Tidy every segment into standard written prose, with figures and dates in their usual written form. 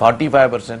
45%।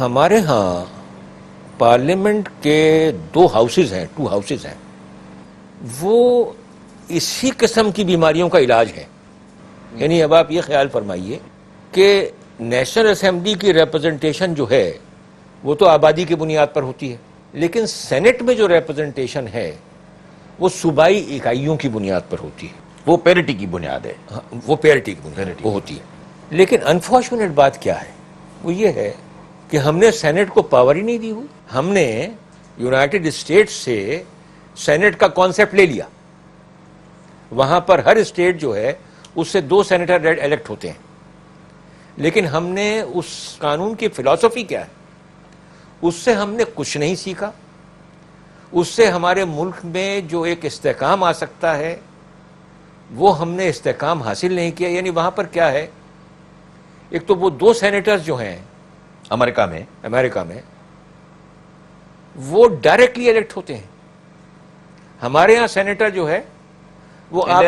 ہمارے ہاں پارلیمنٹ کے دو ہاؤسز ہیں، 2 ہاؤسز ہیں، وہ اسی قسم کی بیماریوں کا علاج ہے. یعنی اب آپ یہ خیال فرمائیے کہ نیشنل اسمبلی کی ریپرزنٹیشن جو ہے وہ تو آبادی کی بنیاد پر ہوتی ہے، لیکن سینٹ میں جو ریپرزنٹیشن ہے وہ صوبائی اکائیوں کی بنیاد پر ہوتی ہے. وہ پیرٹی کی بنیاد ہے. ہاں، وہ پیرٹی کی بنیاد وہ ہوتی ہے. لیکن انفارچونیٹ بات کیا ہے، وہ یہ ہے کہ ہم نے سینٹ کو پاور ہی نہیں دی ہوئی. ہم نے یونائٹڈ اسٹیٹس سے سینٹ کا کانسیپٹ لے لیا. وہاں پر ہر اسٹیٹ جو ہے اس سے 2 سینیٹر الیکٹ ہوتے ہیں، لیکن ہم نے اس قانون کی فلسفی کیا ہے اس سے ہم نے کچھ نہیں سیکھا. اس سے ہمارے ملک میں جو ایک استحکام آ سکتا ہے وہ ہم نے استحکام حاصل نہیں کیا. یعنی وہاں پر کیا ہے، ایک تو وہ 2 سینیٹرز جو ہیں امریکہ میں وہ ڈائریکٹلی الیکٹ ہوتے ہیں. ہمارے ہاں سینیٹر جو ہے وہ آپ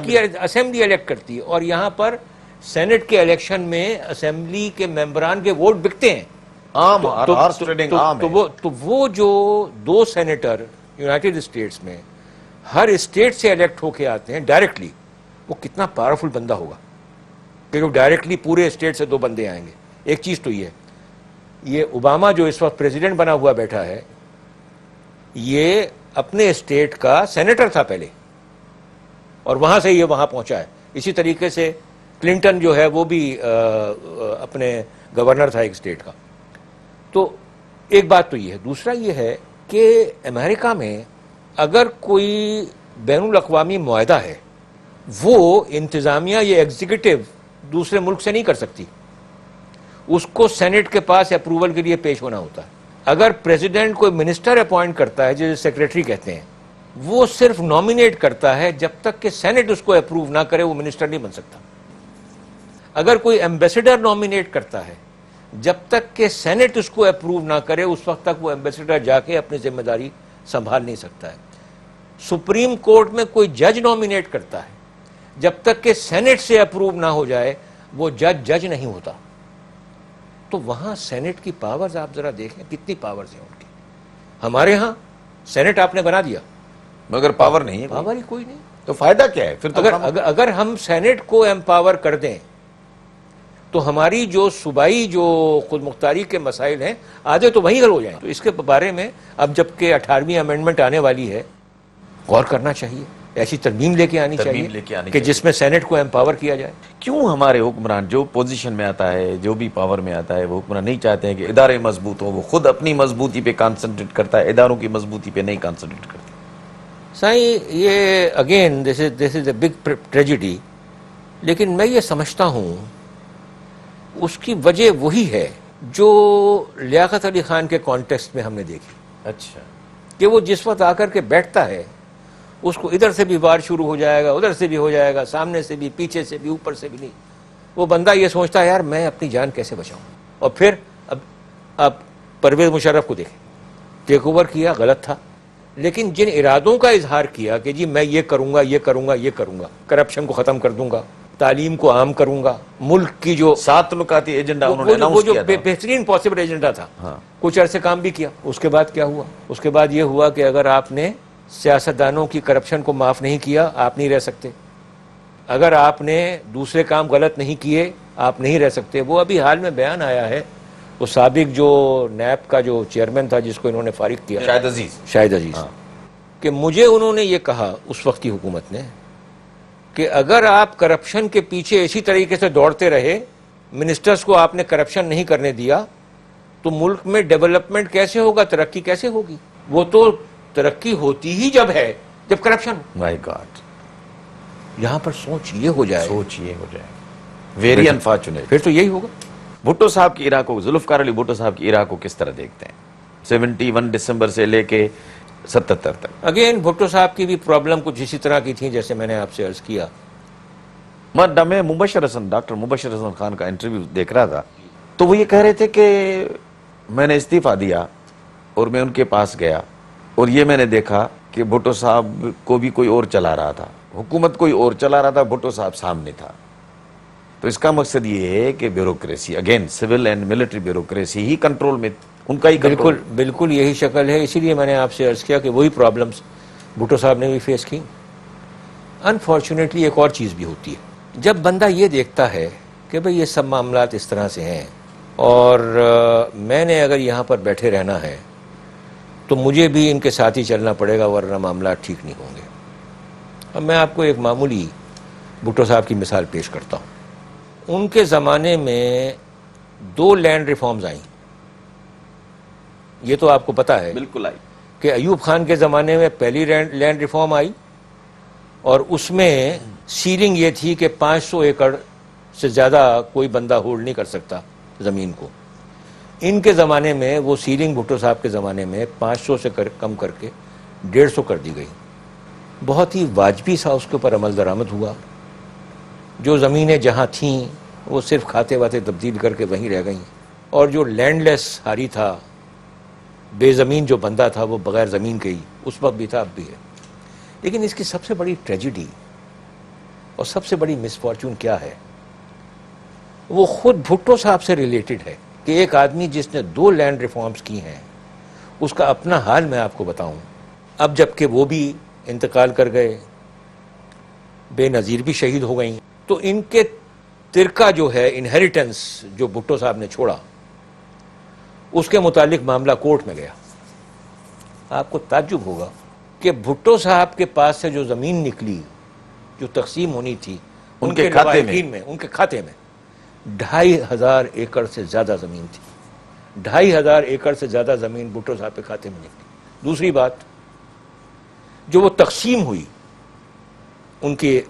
کی اسمبلی الیکٹ کرتی ہے، اور یہاں پر سینٹ کے الیکشن میں اسمبلی کے ممبران کے ووٹ بکتے ہیں. تو وہ جو 2 سینیٹر یونائٹڈ اسٹیٹس میں ہر اسٹیٹ سے الیکٹ ہو کے آتے ہیں ڈائریکٹلی، وہ کتنا پاورفل بندہ ہوگا کہ جو ڈائریکٹلی پورے اسٹیٹ سے 2 بندے آئیں گے. ایک چیز تو یہ اوباما جو اس وقت پریزیڈنٹ بنا ہوا بیٹھا ہے، یہ اپنے اسٹیٹ کا سینیٹر تھا پہلے، اور وہاں سے یہ وہاں پہنچا ہے. اسی طریقے سے کلنٹن جو ہے وہ بھی اپنے گورنر تھا ایک اسٹیٹ کا. تو ایک بات تو یہ ہے. دوسرا یہ ہے کہ امریکہ میں اگر کوئی بین الاقوامی معاہدہ ہے وہ انتظامیہ یا ایگزیکٹو دوسرے ملک سے نہیں کر سکتی، اس کو سینٹ کے پاس اپروول کے لیے پیش ہونا ہوتا ہے. اگر پریزیڈنٹ کوئی منسٹر اپوائنٹ کرتا ہے جسے سیکریٹری کہتے ہیں، وہ صرف نامینیٹ کرتا ہے، جب تک کہ سینٹ اس کو اپروو نہ کرے وہ منسٹر نہیں بن سکتا. اگر کوئی ایمبیسڈر نامینیٹ کرتا ہے، جب تک کہ سینٹ اس کو اپروو نہ کرے اس وقت تک وہ ایمبیسڈر جا کے اپنی ذمہ داری سنبھال نہیں سکتا ہے. سپریم کورٹ میں کوئی جج نامینیٹ کرتا ہے، جب تک کہ سینٹ سے اپروو نہ ہو جائے وہ جج نہیں ہوتا. تو وہاں سینٹ کی پاورز آپ ذرا دیکھیں کتنی پاورز ہیں ان کی. ہمارے ہاں سینٹ آپ نے بنا دیا مگر پاور نہیں ہے. پاور ہی کوئی نہیں. تو فائدہ کیا ہے پھر؟ تو اگر ہم سینٹ کو ایمپاور کر دیں تو ہماری جو صوبائی جو خود مختاری کے مسائل ہیں آدھے تو وہیں حل ہو جائیں. تو اس کے بارے میں اب جب کہ 18ویں امینڈمنٹ آنے والی ہے، غور کرنا چاہیے. ایسی ترمیم لے کے آنی چاہیے کہ جس میں سینٹ کو ایمپاور کیا جائے. کیوں ہمارے حکمران جو پوزیشن میں آتا ہے، جو بھی پاور میں آتا ہے، وہ حکمران نہیں چاہتے ہیں کہ ادارے مضبوط ہوں؟ وہ خود اپنی مضبوطی پہ کانسنٹریٹ کرتا ہے، اداروں کی مضبوطی پہ نہیں کانسنٹریٹ کرتا. سائیں یہ again this is a big tragedy. لیکن میں یہ سمجھتا ہوں اس کی وجہ وہی ہے جو لیاقت علی خان کے کانٹیکسٹ میں ہم نے دیکھی. اچھا. کہ وہ جس وقت آ کر کے بیٹھتا ہے اس کو ادھر سے بھی وار شروع ہو جائے گا، ادھر سے بھی ہو جائے گا، سامنے سے بھی، پیچھے سے بھی، اوپر سے بھی نہیں. وہ بندہ یہ سوچتا ہے یار میں اپنی جان کیسے بچاؤں. اور پھر اب آپ پرویز مشرف کو دیکھیں، ٹیک اوور کیا، غلط تھا، لیکن جن ارادوں کا اظہار کیا کہ جی میں یہ کروں گا، یہ کروں گا، یہ کروں گا، کرپشن کو ختم کر دوں گا، تعلیم کو عام کروں گا، ملک کی جو 7 نکاتی ایجنڈا انہوں نے اناؤنس کیا تھا، بہترین پاسبل ایجنڈا تھا. کچھ عرصے کام بھی کیا. اس کے بعد کیا ہوا؟ اس کے بعد یہ ہوا کہ اگر آپ نے سیاستدانوں کی کرپشن کو معاف نہیں کیا آپ نہیں رہ سکتے. اگر آپ نے دوسرے کام غلط نہیں کیے آپ نہیں رہ سکتے. وہ ابھی حال میں بیان آیا ہے، وہ سابق جو نیب کا جو چیئرمین تھا جس کو انہوں نے فارغ کیا، شاہد عزیز، کہ مجھے انہوں نے یہ کہا اس وقت کی حکومت نے کہ اگر آپ کرپشن کے پیچھے اسی طریقے سے دوڑتے رہے، منسٹرز کو آپ نے کرپشن نہیں کرنے دیا، تو ملک میں ڈیولپمنٹ کیسے ہوگا، ترقی کیسے ہوگی؟ وہ تو ترقی ہوتی ہی جب ہے جب کرپشن. مائی گاڈ. یہاں پر سوچ یہ ہو جائے، ویری انفارچونیٹ. پھر تو یہی ہوگا. بھٹو صاحب کی ایرا کو، ذوالفقار علی بھٹو صاحب کی ایرا کو کس طرح دیکھتے ہیں 71 دسمبر سے لے کے 77 تک؟ اگین بھٹو صاحب کی بھی پرابلم کچھ اسی طرح کی تھی جیسے میں نے آپ سے عرض کیا. میں ڈاکٹر مبشر حسن خان کا انٹرویو دیکھ رہا تھا تو وہ یہ کہہ رہے تھے کہ میں نے استعفیٰ دیا اور میں ان کے پاس گیا اور یہ میں نے دیکھا کہ بھٹو صاحب کو بھی کوئی اور چلا رہا تھا، حکومت کوئی اور چلا رہا تھا، بھٹو صاحب سامنے تھا. تو اس کا مقصد یہ ہے کہ bureaucracy again civil and military bureaucracy he control میں، ان کا ہی بالکل کنٹرول. بالکل یہی شکل ہے. اسی لیے میں نے آپ سے عرض کیا کہ وہی پرابلمس بھٹو صاحب نے بھی فیس کی. انفارچونیٹلی ایک اور چیز بھی ہوتی ہے، جب بندہ یہ دیکھتا ہے کہ بھئی یہ سب معاملات اس طرح سے ہیں اور میں نے اگر یہاں پر بیٹھے رہنا ہے تو مجھے بھی ان کے ساتھ ہی چلنا پڑے گا ورنہ معاملات ٹھیک نہیں ہوں گے. اب میں آپ کو ایک معمولی بھٹو صاحب کی مثال پیش کرتا ہوں. ان کے زمانے میں 2 لینڈ ریفارمز آئیں، یہ تو آپ کو پتا ہے بالکل آئی. کہ ایوب خان کے زمانے میں پہلی لینڈ ریفارم آئی اور اس میں سیلنگ یہ تھی کہ 500 ایکڑ سے زیادہ کوئی بندہ ہولڈ نہیں کر سکتا زمین کو. ان کے زمانے میں وہ سیلنگ بھٹو صاحب کے زمانے میں 500 سے کم کر کے 150 کر دی گئی. بہت ہی واجبی سا اس کے اوپر عمل درآمد ہوا. جو زمینیں جہاں تھیں وہ صرف کھاتے واتے تبدیل کر کے وہیں رہ گئیں، اور جو لینڈ لیس ہاری تھا، بے زمین جو بندہ تھا وہ بغیر زمین کے ہی اس وقت بھی تھا، اب بھی ہے. لیکن اس کی سب سے بڑی ٹریجڈی اور سب سے بڑی مس فارچون کیا ہے؟ وہ خود بھٹو صاحب سے ریلیٹڈ ہے کہ ایک آدمی جس نے 2 لینڈ ریفارمز کی ہیں اس کا اپنا حال میں آپ کو بتاؤں. اب جب کہ وہ بھی انتقال کر گئے، بے نظیر بھی شہید ہو گئیں، تو ان کے ترکہ جو ہے انہیریٹنس جو بھٹو صاحب نے چھوڑا اس کے متعلق معاملہ کورٹ میں گیا. آپ کو تعجب ہوگا کہ بھٹو صاحب کے پاس سے جو زمین نکلی جو تقسیم ہونی تھی ان کے کھاتے لواحقین ان کے کھاتے میں 2500 ایکڑ سے زیادہ زمین تھی. 2500 ایکڑ سے زیادہ زمین بھٹو صاحب کے کھاتے میں نکلی. دوسری بات، جو وہ تقسیم ہوئی ان کے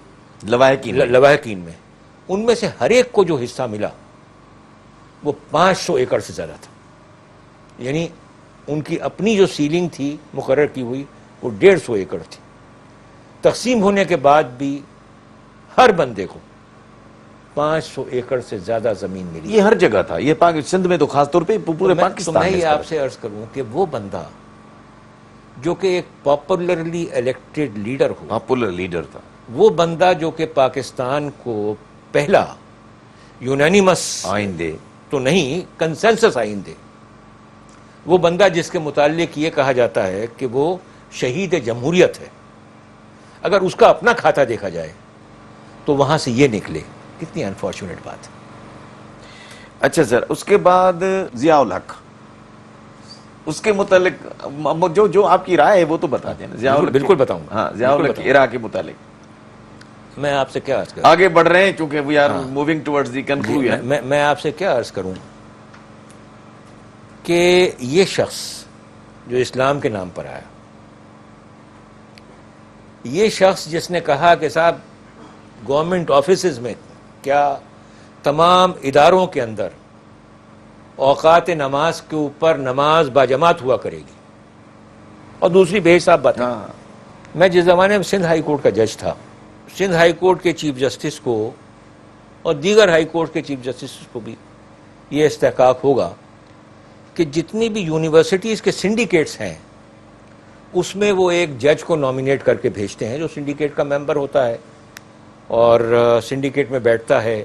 لواحقین میں، ان میں سے ہر ایک کو جو حصہ ملا وہ 500 ایکڑ سے زیادہ تھا. یعنی ان کی اپنی جو سیلنگ تھی مقرر کی ہوئی وہ 150 ایکڑ تھی. تقسیم ہونے کے بعد بھی ہر بندے کو 500 ایکڑ سے زیادہ زمین ملی. یہ ہر جگہ تھا، یہ سندھ میں تو خاص طور پہ پورے پاکستان تو میں میں. یہ آپ سے عرض کروں کہ وہ بندہ جو کہ ایک پاپولرلی الیکٹڈ لیڈر ہو، پاپولر لیڈر تھا، وہ بندہ جو کہ پاکستان کو پہلا یونانیمس آئین دے تو نہیں کنسنسس آئین دے، وہ بندہ جس کے متعلق یہ کہا جاتا ہے کہ وہ شہید جمہوریت ہے، اگر اس کا اپنا کھاتا دیکھا جائے تو وہاں سے یہ نکلے. کتنی انفارچونیٹ بات ہے. اچھا سر، اس کے بعد ضیاء الحق، اس کے متعلق جو آپ کی رائے ہے وہ تو بتا دیں. بالکل بتاؤں گا. ہاں، ضیاء الحق کی عراق کے متعلق میں آپ سے کیا عرض کروں، آگے بڑھ رہے ہیں چونکہ we are moving towards the conclusion. میں آپ سے کیا عرض کروں کہ یہ شخص جو اسلام کے نام پر آیا، یہ شخص جس نے کہا کہ صاحب گورنمنٹ آفیسز میں کیا تمام اداروں کے اندر اوقات نماز کے اوپر نماز باجماعت ہوا کرے گی، اور دوسری بے حساب باتیں. میں جس زمانے میں سندھ ہائی کورٹ کا جج تھا، سندھ ہائی کورٹ کے چیف جسٹس کو اور دیگر ہائی کورٹ کے چیف جسٹس کو بھی یہ استحقاق ہوگا کہ جتنی بھی یونیورسٹیز کے سنڈیکیٹس ہیں اس میں وہ ایک جج کو نامینیٹ کر کے بھیجتے ہیں جو سنڈیکیٹ کا ممبر ہوتا ہے اور سنڈیکیٹ میں بیٹھتا ہے،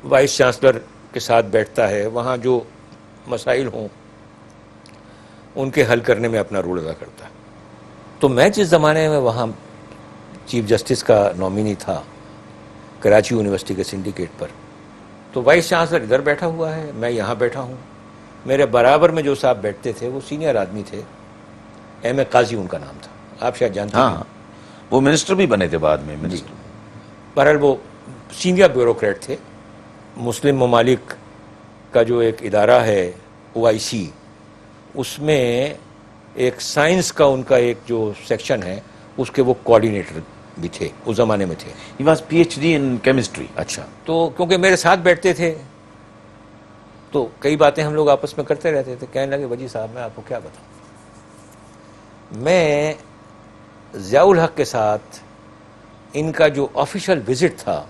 وائس چانسلر کے ساتھ بیٹھتا ہے، وہاں جو مسائل ہوں ان کے حل کرنے میں اپنا رول ادا کرتا ہے. تو میں جس زمانے میں وہاں چیف جسٹس کا نامینی تھا کراچی یونیورسٹی کے سنڈیکیٹ پر، تو وائس چانسلر ادھر بیٹھا ہوا ہے، میں یہاں بیٹھا ہوں. میرے برابر میں جو صاحب بیٹھتے تھے وہ سینئر آدمی تھے، ایم اے قاضی ان کا نام تھا، آپ شاید جانتے ہیں. ہاں، وہ منسٹر بھی بنے تھے بعد میں. منسٹر بہرحال وہ سینئر بیوروکریٹ تھے. مسلم ممالک کا جو ایک ادارہ ہے OIC، اس میں ایک سائنس کا ان کا ایک جو سیکشن ہے اس کے وہ کوآرڈینیٹر بھی تھے، اس زمانے میں تھے. He was PhD in chemistry. اچھا، تو کیونکہ میرے ساتھ بیٹھتے تھے تو کئی باتیں ہم لوگ آپس میں کرتے رہتے تھے. کہنے لگے وجی صاحب میں آپ کو کیا بتاؤں، میں ضیاء الحق کے ساتھ ان کا جو آفیشل وزٹ تھا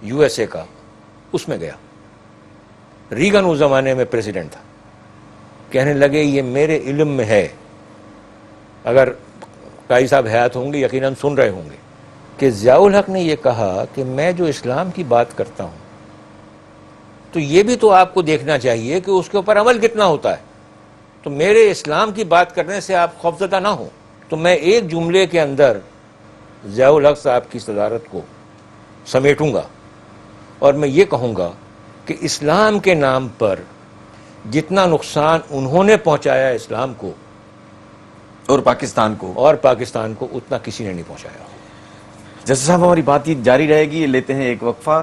USA کا اس میں گیا. ریگن اس زمانے میں پریزیڈنٹ تھا. کہنے لگے یہ میرے علم میں ہے، اگر قاضی صاحب حیات ہوں گے یقیناً سن رہے ہوں گے، کہ ضیاء الحق نے یہ کہا کہ میں جو اسلام کی بات کرتا ہوں تو یہ بھی تو آپ کو دیکھنا چاہیے کہ اس کے اوپر عمل کتنا ہوتا ہے. تو میرے اسلام کی بات کرنے سے آپ خوفزدہ نہ ہوں. تو میں ایک جملے کے اندر ضیاء الحق صاحب کی صدارت کو سمیٹوں گا اور میں یہ کہوں گا کہ اسلام کے نام پر جتنا نقصان انہوں نے پہنچایا اسلام کو اور پاکستان کو اتنا کسی نے نہیں پہنچایا. جیسے صاحب ہماری بات چیت جاری رہے گی. لیتے ہیں ایک وقفہ.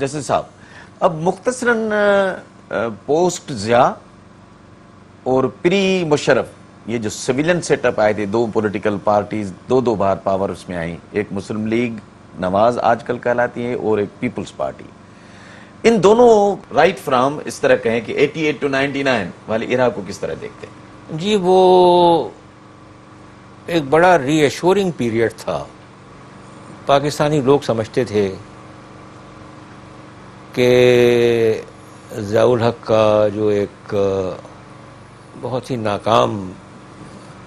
جیسے صاحب اب مختصراً پوسٹ ضیاء اور پری مشرف یہ جو سویلین سیٹ اپ آئے تھے, دو پولیٹیکل پارٹیز دو بار پاور اس میں آئیں, ایک مسلم لیگ نواز آج کل کہلاتی ہے اور ایک پیپلز پارٹی. ان دونوں رائٹ فرام اس طرح کہیں کہ 88 to 99 والے ایرا کو کس طرح دیکھتے ہیں؟ جی وہ ایک بڑا ری ایشورنگ پیریڈ تھا. پاکستانی لوگ سمجھتے تھے کہ ضیاء الحق کا جو ایک بہت ہی ناکام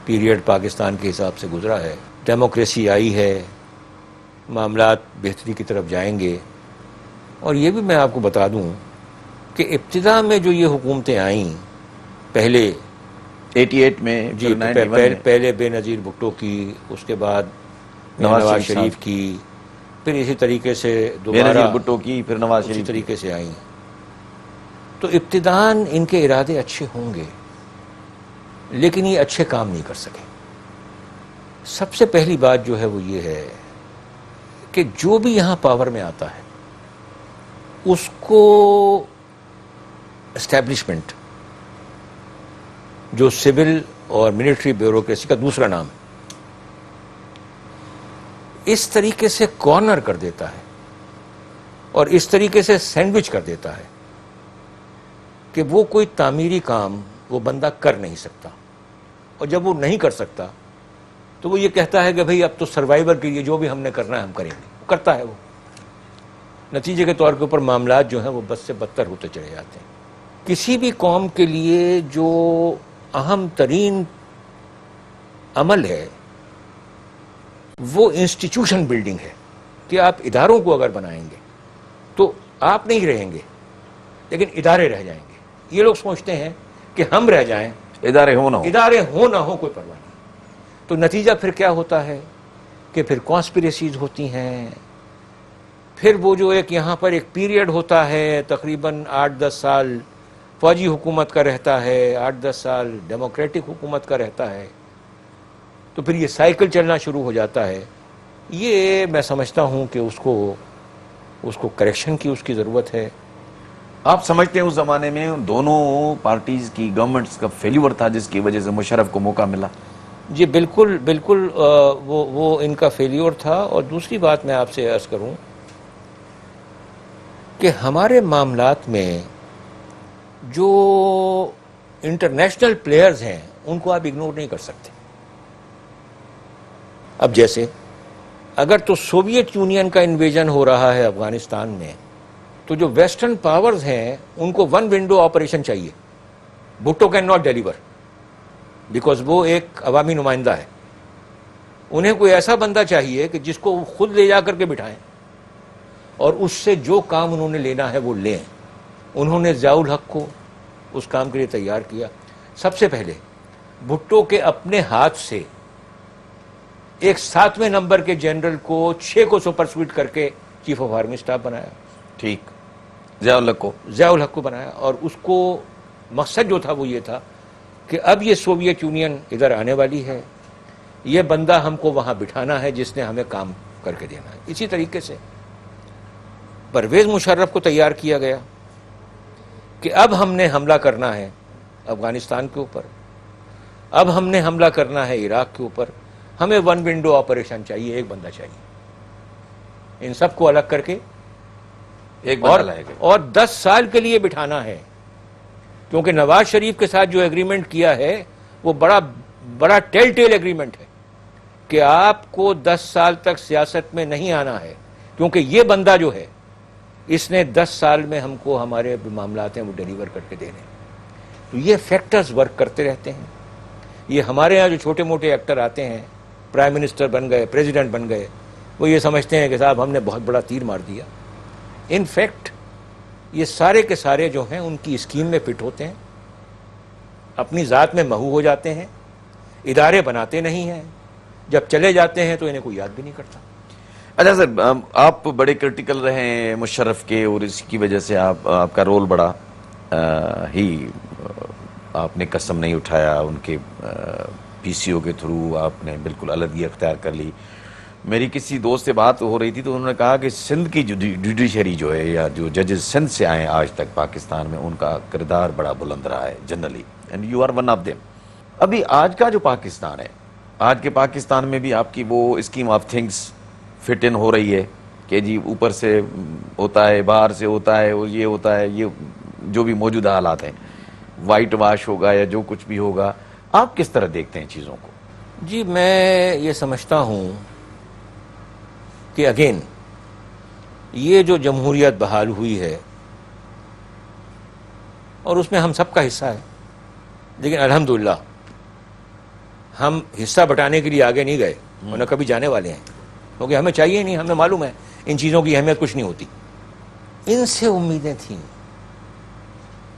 پیریڈ پاکستان کے حساب سے گزرا ہے, ڈیموکریسی آئی ہے, معاملات بہتری کی طرف جائیں گے. اور یہ بھی میں آپ کو بتا دوں کہ ابتدا میں جو یہ حکومتیں آئیں پہلے 88 میں جی پہلے بے نظیر بھٹو کی, اس کے بعد نواز شریف کی, پھر اسی طریقے سے دوبارہ بھٹو کی, پھر نواز اسی شریف طریقے سے آئیں. تو ابتداً ان کے ارادے اچھے ہوں گے لیکن یہ اچھے کام نہیں کر سکے. سب سے پہلی بات جو ہے وہ یہ ہے کہ جو بھی یہاں پاور میں آتا ہے اس کو اسٹیبلشمنٹ, جو سول اور ملٹری بیوروکریسی کا دوسرا نام ہے, اس طریقے سے کارنر کر دیتا ہے اور اس طریقے سے سینڈوچ کر دیتا ہے کہ وہ کوئی تعمیری کام وہ بندہ کر نہیں سکتا. اور جب وہ نہیں کر سکتا تو وہ یہ کہتا ہے کہ بھئی اب تو سروائیور کے لیے جو بھی ہم نے کرنا ہے ہم کریں گے. کرتا ہے وہ. نتیجے کے طور کے اوپر معاملات جو ہیں وہ بد سے بدتر ہوتے چلے جاتے ہیں. کسی بھی قوم کے لیے جو اہم ترین عمل ہے وہ انسٹیٹیوشن بلڈنگ ہے کہ آپ اداروں کو اگر بنائیں گے تو آپ نہیں رہیں گے لیکن ادارے رہ جائیں گے. یہ لوگ سوچتے ہیں کہ ہم رہ جائیں, ادارے ہو نہ ہو کوئی پرواہ نہیں. تو نتیجہ پھر کیا ہوتا ہے کہ پھر کانسپریسیز ہوتی ہیں, پھر وہ جو ایک یہاں پر ایک پیریڈ ہوتا ہے تقریباً 8-10 سال فوجی حکومت کا رہتا ہے, 8-10 سال ڈیموکریٹک حکومت کا رہتا ہے, تو پھر یہ سائیکل چلنا شروع ہو جاتا ہے. یہ میں سمجھتا ہوں کہ اس کو کریکشن کی اس کی ضرورت ہے. آپ سمجھتے ہیں اس زمانے میں دونوں پارٹیز کی گورنمنٹس کا فیلیور تھا جس کی وجہ سے مشرف کو موقع ملا؟ جی بالکل بالکل وہ ان کا فیلیور تھا. اور دوسری بات میں آپ سے عرض کروں کہ ہمارے معاملات میں جو انٹرنیشنل پلیئرز ہیں ان کو آپ اگنور نہیں کر سکتے. اب جیسے اگر تو سوویت یونین کا انویژن ہو رہا ہے افغانستان میں تو جو ویسٹرن پاورز ہیں ان کو ون ونڈو آپریشن چاہیے. Bhutto can not deliver because وہ ایک عوامی نمائندہ ہے. انہیں کوئی ایسا بندہ چاہیے کہ جس کو خود لے جا کر کے بٹھائیں اور اس سے جو کام انہوں نے لینا ہے وہ لیں. انہوں نے ضیاء الحق کو اس کام کے لیے تیار کیا. سب سے پہلے بھٹو کے اپنے ہاتھ سے ایک 7ویں نمبر کے جنرل کو 6 کو سپرسیڈ کر کے چیف آف آرمی اسٹاف بنایا. ٹھیک, ضیاء الحق کو بنایا. اور اس کو مقصد جو تھا وہ یہ تھا کہ اب یہ سوویت یونین ادھر آنے والی ہے, یہ بندہ ہم کو وہاں بٹھانا ہے جس نے ہمیں کام کر کے دینا ہے. اسی طریقے سے پرویز مشرف کو تیار کیا گیا کہ اب ہم نے حملہ کرنا ہے افغانستان کے اوپر, اب ہم نے حملہ کرنا ہے عراق کے اوپر, ہمیں ون ونڈو آپریشن چاہیے, ایک بندہ چاہیے. ان سب کو الگ کر کے ایک بندہ لائے گا اور 10 سال کے لیے بٹھانا ہے. کیونکہ نواز شریف کے ساتھ جو ایگریمنٹ کیا ہے وہ بڑا ٹیل ٹیل ایگریمنٹ ہے کہ آپ کو 10 سال تک سیاست میں نہیں آنا ہے, کیونکہ یہ بندہ جو ہے اس نے 10 سال میں ہم کو ہمارے معاملات ہیں وہ ڈیلیور کر کے دینے. تو یہ فیکٹرز ورک کرتے رہتے ہیں. یہ ہمارے ہاں جو چھوٹے موٹے ایکٹر آتے ہیں، پرائم منسٹر بن گئے، پریزیڈنٹ بن گئے، وہ یہ سمجھتے ہیں کہ صاحب ہم نے بہت بڑا تیر مار دیا. ان فیکٹ یہ سارے کے سارے جو ہیں ان کی اسکیم میں فٹ ہوتے ہیں، اپنی ذات میں محو ہو جاتے ہیں، ادارے بناتے نہیں ہیں، جب چلے جاتے ہیں تو انہیں کوئی یاد بھی نہیں کرتا. اچھا سر، آپ بڑے کرٹیکل رہے ہیں مشرف کے، اور اس کی وجہ سے آپ کا رول بڑا ہی، آپ نے قسم نہیں اٹھایا ان کے پی سی او کے تھرو، آپ نے بالکل علیحدگی اختیار کر لی. میری کسی دوست سے بات ہو رہی تھی تو انہوں نے کہا کہ سندھ کی جوڈیشری جو ہے، یا جو ججز سندھ سے آئے آج تک پاکستان میں، ان کا کردار بڑا بلند رہا ہے generally, and you are one of them. ابھی آج کا جو پاکستان ہے، آج کے پاکستان میں بھی آپ کی وہ اسکیم آف تھنگس فٹ ان ہو رہی ہے کہ جی اوپر سے ہوتا ہے، باہر سے ہوتا ہے، اور یہ ہوتا ہے، یہ جو بھی موجودہ حالات ہیں، وائٹ واش ہوگا یا جو کچھ بھی ہوگا، آپ کس طرح دیکھتے ہیں چیزوں کو؟ جی میں یہ سمجھتا ہوں کہ اگین یہ جو جمہوریت بحال ہوئی ہے اور اس میں ہم سب کا حصہ ہے، لیکن الحمدللہ ہم حصہ بٹانے کے لیے آگے نہیں گئے اور نہ کبھی جانے والے ہیں، کیونکہ ہمیں چاہیے نہیں، ہمیں معلوم ہے ان چیزوں کی اہمیت کچھ نہیں ہوتی. ان سے امیدیں تھیں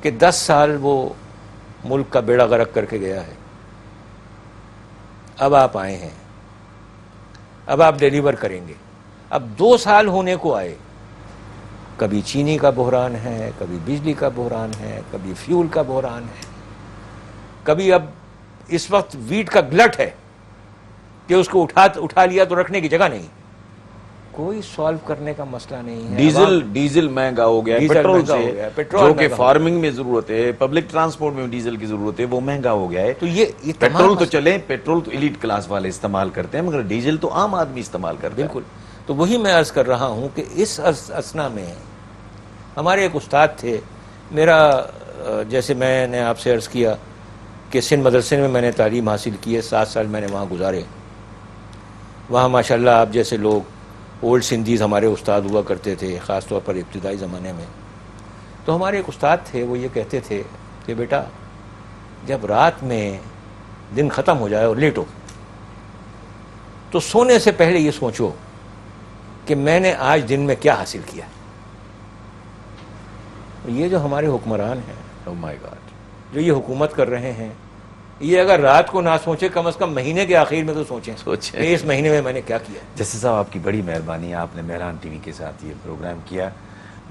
کہ 10 سال وہ ملک کا بیڑا غرق کر کے گیا ہے، اب آپ آئے ہیں، اب آپ ڈیلیور کریں گے. اب 2 سال ہونے کو آئے، کبھی چینی کا بحران ہے، کبھی بجلی کا بحران ہے، کبھی فیول کا بحران ہے، کبھی اب اس وقت ویٹ کا گلٹ ہے کہ اس کو اٹھا لیا تو رکھنے کی جگہ نہیں. کوئی سالو کرنے کا مسئلہ نہیں ہے. ڈیزل مہنگا ہو گیا ہے ڈیزل پیٹرول مہنگا سے، ہو گیا ہے، پیٹرول جو کہ مہنگا ہو فارمنگ میں ضرورت ہے، پبلک ٹرانسپورٹ میں ڈیزل کی ضرورت ہے، وہ مہنگا ہو گیا ہے. تو یہ پیٹرول تو چلے، پیٹرول تو ایلیٹ کلاس والے استعمال کرتے ہیں، مگر ڈیزل تو عام آدمی استعمال کرتا ہے. بالکل. تو وہی میں عرض کر رہا ہوں کہ اس اثنا میں ہمارے ایک استاد تھے، میرا جیسے میں نے آپ سے عرض کیا کہ سندھ مدرسے میں نے تعلیم حاصل کی ہے، 7 سال میں نے وہاں گزارے. وہاں ماشاءاللہ آپ جیسے لوگ اولڈ سندھیز ہمارے استاد ہوا کرتے تھے، خاص طور پر ابتدائی زمانے میں. تو ہمارے ایک استاد تھے، وہ یہ کہتے تھے کہ بیٹا جب رات میں دن ختم ہو جائے اور لیٹو تو سونے سے پہلے یہ سوچو کہ میں نے آج دن میں کیا حاصل کیا. یہ جو ہمارے حکمران ہیں، Oh my God. جو یہ حکومت کر رہے ہیں، یہ اگر رات کو نہ سوچے، کم از کم مہینے کے آخر میں تو سوچیں کہ اس مہینے میں میں نے کیا کیا. جسٹس صاحب، آپ کی بڑی مہربانی ہے، آپ نے مہران ٹی وی کے ساتھ یہ پروگرام کیا.